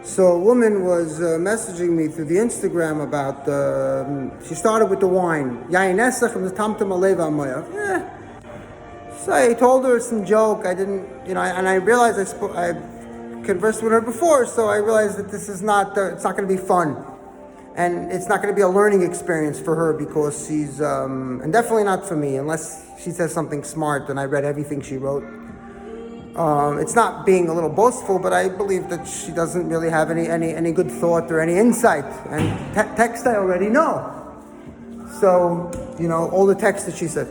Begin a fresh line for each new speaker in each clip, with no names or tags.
So a woman was messaging me through the Instagram about, she started with the wine. Yain Esach and the Tamtam Aleva Amoyach. So I told her some joke. I didn't, and I realized I conversed with her before, so I realized that this is not, it's not going to be fun. And it's not going to be a learning experience for her because she's, and definitely not for me, unless she says something smart and I read everything she wrote. It's not being a little boastful, but I believe that she doesn't really have any good thought or any insight. And text I already know. So, all the text that she said.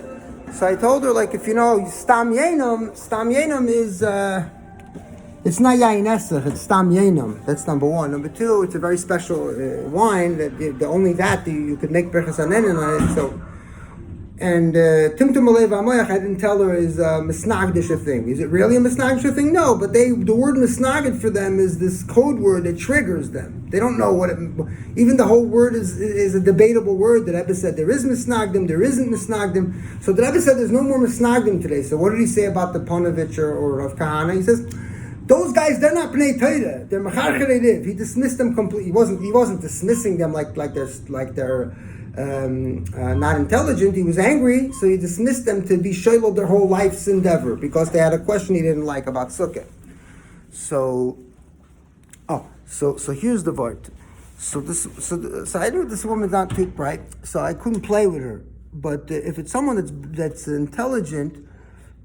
So I told her, if you know, Stam Yenam is, it's not Yain Esach, it's Stam Yenam. That's number one. Number two, it's a very special wine that only that you could make Berchas Hanenin on it. So, and Timtum Alev Amoyach, I didn't tell her, is a misnagdish thing. Is it really a misnagdish thing? No, but the word misnagid for them is this code word that triggers them. They don't know what it, even the whole word is a debatable word. The Rebbe said there is misnagdim, there isn't misnagdim. So the Rebbe said there's no more misnagdim today. So what did he say about the Ponovich or Rav Kahana? He says, those guys, they're not Bnei Torah. They're Mecharcherei. He dismissed them completely. He wasn't dismissing them like they're not intelligent. He was angry, so he dismissed them to be shoyled their whole life's endeavor because they had a question he didn't like about sukkah. So here's the word. So I knew this woman's not too bright, so I couldn't play with her. But if it's someone that's intelligent,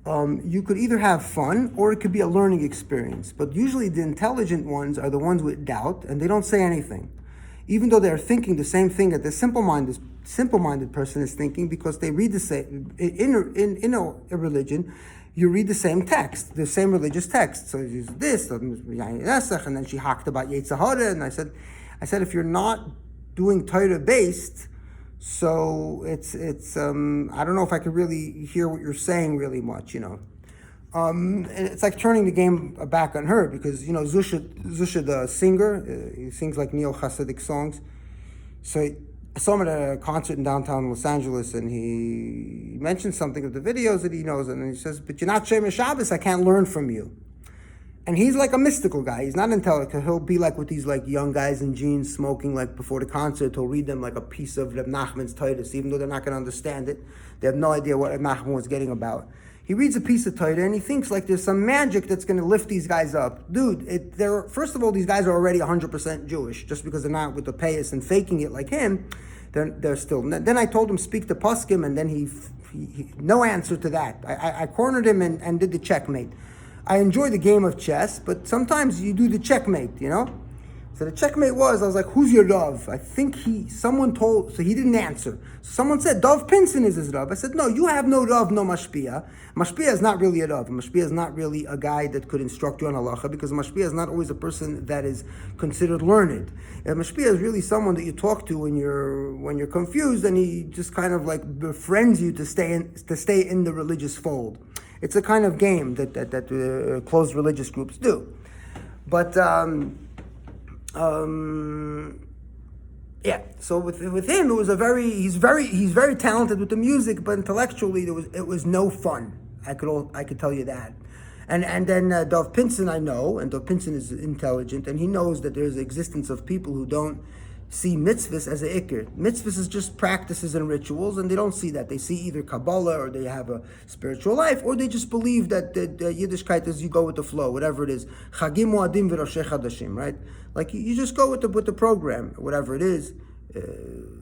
you could either have fun or it could be a learning experience. But usually the intelligent ones are the ones with doubt, and they don't say anything, even though they're thinking the same thing that the simple-minded person is thinking, because they read the same in a religion. You read the same text, the same religious text. So you use this, and then she hacked about Yetzirah, and I said, if you're not doing Torah based, so it's I don't know if I could really hear what you're saying really much, And it's like turning the game back on her because, Zusha the singer, he sings like neo-Hasidic songs. So I saw him at a concert in downtown Los Angeles, and he mentioned something of the videos that he knows, and he says, but you're not Shemer Shabbos, I can't learn from you. And he's like a mystical guy. He's not intelligent. He'll be like with these young guys in jeans smoking before the concert. He'll read them like a piece of Reb Nachman's Titus, even though they're not going to understand it. They have no idea what Reb Nachman was getting about. He reads a piece of Torah and he thinks there's some magic that's going to lift these guys up. Dude, first of all, these guys are already 100% Jewish. Just because they're not with the payas and faking it like him, they're still. Then I told him speak to Poskim, and then he no answer to that. I cornered him and did the checkmate. I enjoy the game of chess, but sometimes you do the checkmate, So the checkmate I was like, who's your Rav? I think someone told, so he didn't answer. So someone said, Dov Pinson is his Rav. I said, no, you have no Rav, no Mashpia. Mashpia is not really a Rav. Mashpia is not really a guy that could instruct you on halacha, because Mashpia is not always a person that is considered learned. Mashpia is really someone that you talk to when you're confused, and he just kind of befriends you to stay in the religious fold. It's a kind of game that closed religious groups do. But yeah. So with him, it was he's very talented with the music, but intellectually it was no fun. I could tell you that. And then Dov Pinson I know, and Dov Pinson is intelligent, and he knows that there's the existence of people who don't see mitzvahs as a ikr. Mitzvahs is just practices and rituals, and they don't see that. They see either Kabbalah, or they have a spiritual life, or they just believe that the Yiddishkeit is you go with the flow, whatever it is. Chagim Moadim v'Roshei Chadashim, right? You just go with the program, whatever it is,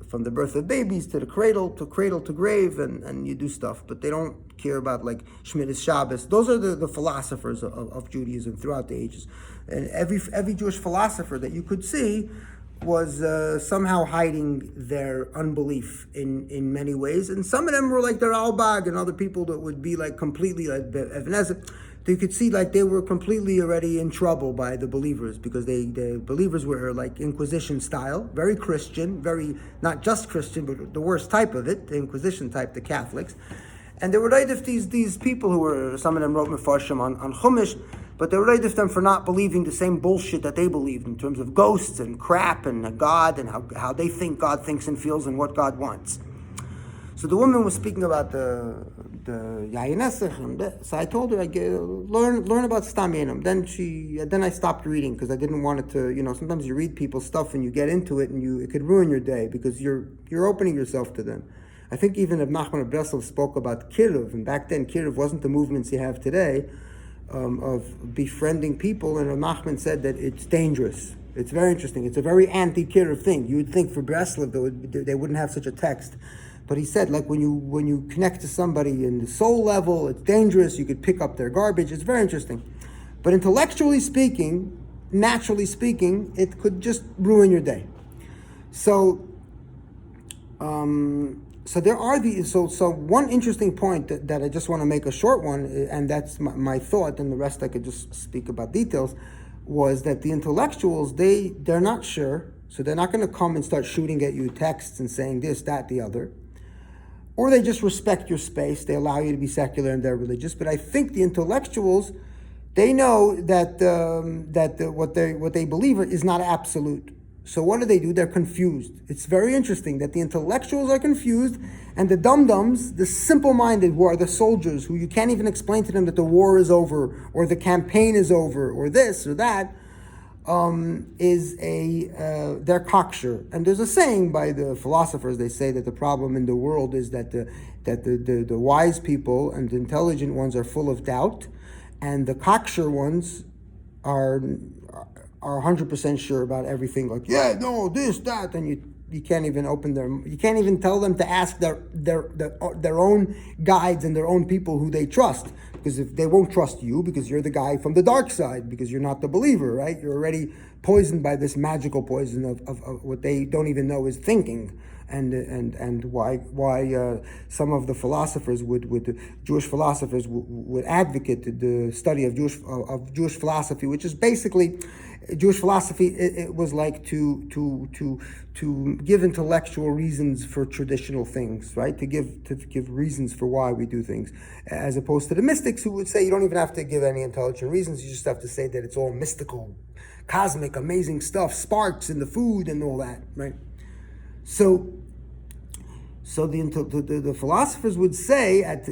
from the birth of babies to the cradle to grave, and you do stuff. But they don't care about Shmiras Shabbos. Those are the philosophers of Judaism throughout the ages. And every Jewish philosopher that you could see was somehow hiding their unbelief in many ways, and some of them were like the Ralbag and other people that would be completely like Even HaEzel. You could see they were completely already in trouble by the believers, because the believers were Inquisition style, very Christian, very not just Christian, but the worst type of it, the Inquisition type, the Catholics. And they were right if these people who were, some of them wrote Mefarshim on Chumash, but they were right if them for not believing the same bullshit that they believed in terms of ghosts and crap and God and how they think God thinks and feels and what God wants. So the woman was speaking about the Yayin Esach, so I told her learn about Stam Yainam. Then I stopped reading because I didn't want it to. Sometimes you read people's stuff and you get into it and it could ruin your day because you're opening yourself to them. I think even if Nachman of Breslov spoke about Kiruv, and back then Kiruv wasn't the movements you have today of befriending people, and Nachman said that it's dangerous. It's very interesting. It's a very anti-Kiruv thing. You would think for Breslov they wouldn't have such a text. But he said, like when you connect to somebody in the soul level, it's dangerous. You could pick up their garbage. It's very interesting. But intellectually speaking, naturally speaking, it could just ruin your day. So there are so one interesting point that I just want to make a short one, and that's my thought, and the rest I could just speak about details, was that the intellectuals, they're not sure, so they're not going to come and start shooting at you texts and saying this, that, the other. Or they just respect your space. They allow you to be secular and they're religious. But I think the intellectuals, they know that what they believe is not absolute. So what do? They're confused. It's very interesting that the intellectuals are confused, and the dum-dums, the simple-minded, who are the soldiers, who you can't even explain to them that the war is over, or the campaign is over, or this or that, they're cocksure. And there's a saying by the philosophers. They say that the problem in the world is that the wise people and the intelligent ones are full of doubt, and the cocksure ones are 100% sure about everything. Like, yeah, no, this, that, and you can't even you can't even tell them to ask their own guides and their own people who they trust. Because if they won't trust you, because you're the guy from the dark side, because you're not the believer, right? You're already poisoned by this magical poison of what they don't even know is thinking, and why some of the philosophers Jewish philosophers would advocate the study of Jewish philosophy, which is basically Jewish philosophy. It was like to give intellectual reasons for traditional things, right? To give reasons for why we do things, as opposed to the mystics who would say you don't even have to give any intelligent reasons. You just have to say that it's all mystical, cosmic, amazing stuff, sparks in the food and all that, right? So the philosophers would say, as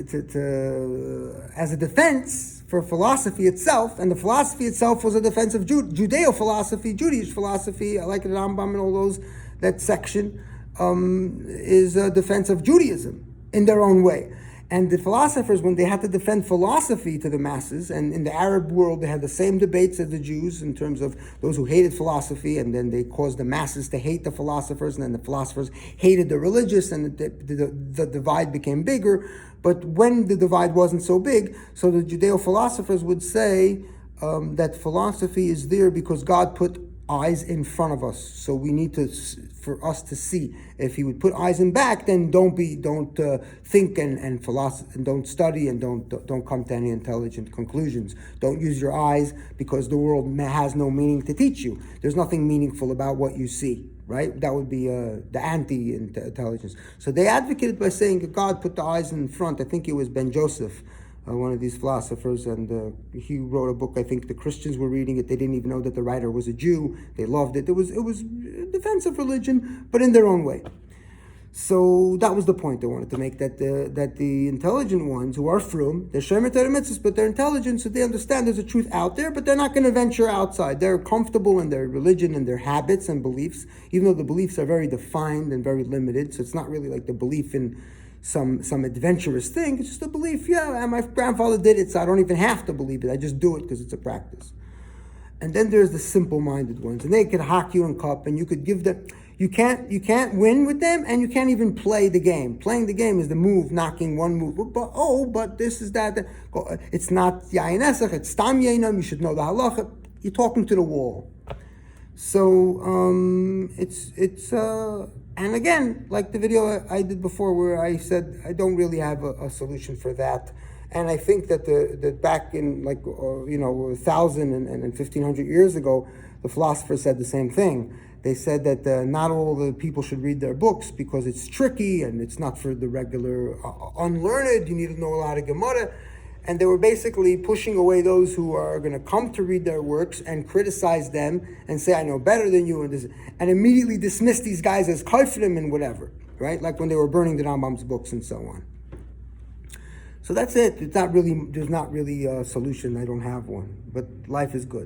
a defense for philosophy itself, and the philosophy itself was a defense of Judeo-philosophy, Jewish philosophy, like the Rambam and all those, that section is a defense of Judaism in their own way. And the philosophers, when they had to defend philosophy to the masses, and in the Arab world they had the same debates as the Jews in terms of those who hated philosophy, and then they caused the masses to hate the philosophers, and then the philosophers hated the religious, and the divide became bigger. But when the divide wasn't so big, so the Judeo-philosophers would say that philosophy is there because God put eyes in front of us, so we need for us to see. If He would put eyes in back, then don't think and philosophy, and don't study, and don't come to any intelligent conclusions. Don't use your eyes, because the world has no meaning to teach you. There's nothing meaningful about what you see, right? That would be the anti-intelligence. So they advocated by saying that God put the eyes in front. I think it was Ben Joseph, one of these philosophers, and he wrote a book. I think the Christians were reading it. They didn't even know that the writer was a Jew. They loved it. It was defense of religion, but in their own way. So that was the point they wanted to make, that the intelligent ones who are frum, they're shomer Torah mitzvahs, but they're intelligent, so they understand there's a truth out there, but they're not going to venture outside. They're comfortable in their religion and their habits and beliefs, even though the beliefs are very defined and very limited. So it's not really like the belief in some adventurous thing. It's just a belief. Yeah, my grandfather did it, so I don't even have to believe it. I just do it because it's a practice. And then there's the simple-minded ones, and they could hock you in cup, and you could give them. You can't win with them, and you can't even play the game. Playing the game is the move, knocking one move. But this is that. It's not yayin esach, it's stam yainam. You should know the halacha. You're talking to the wall. So and again, like the video I did before, where I said I don't really have a solution for that. And I think that the back in 1,000 and 1,500 years ago, the philosophers said the same thing. They said that not all the people should read their books because it's tricky and it's not for the regular unlearned. You need to know a lot of Gemara. And they were basically pushing away those who are going to come to read their works and criticize them and say, I know better than you, and immediately dismiss these guys as kafrim and whatever, right? Like when they were burning the Rambam's books and so on. So that's it. It's not really, there's not really a solution. I don't have one, but life is good.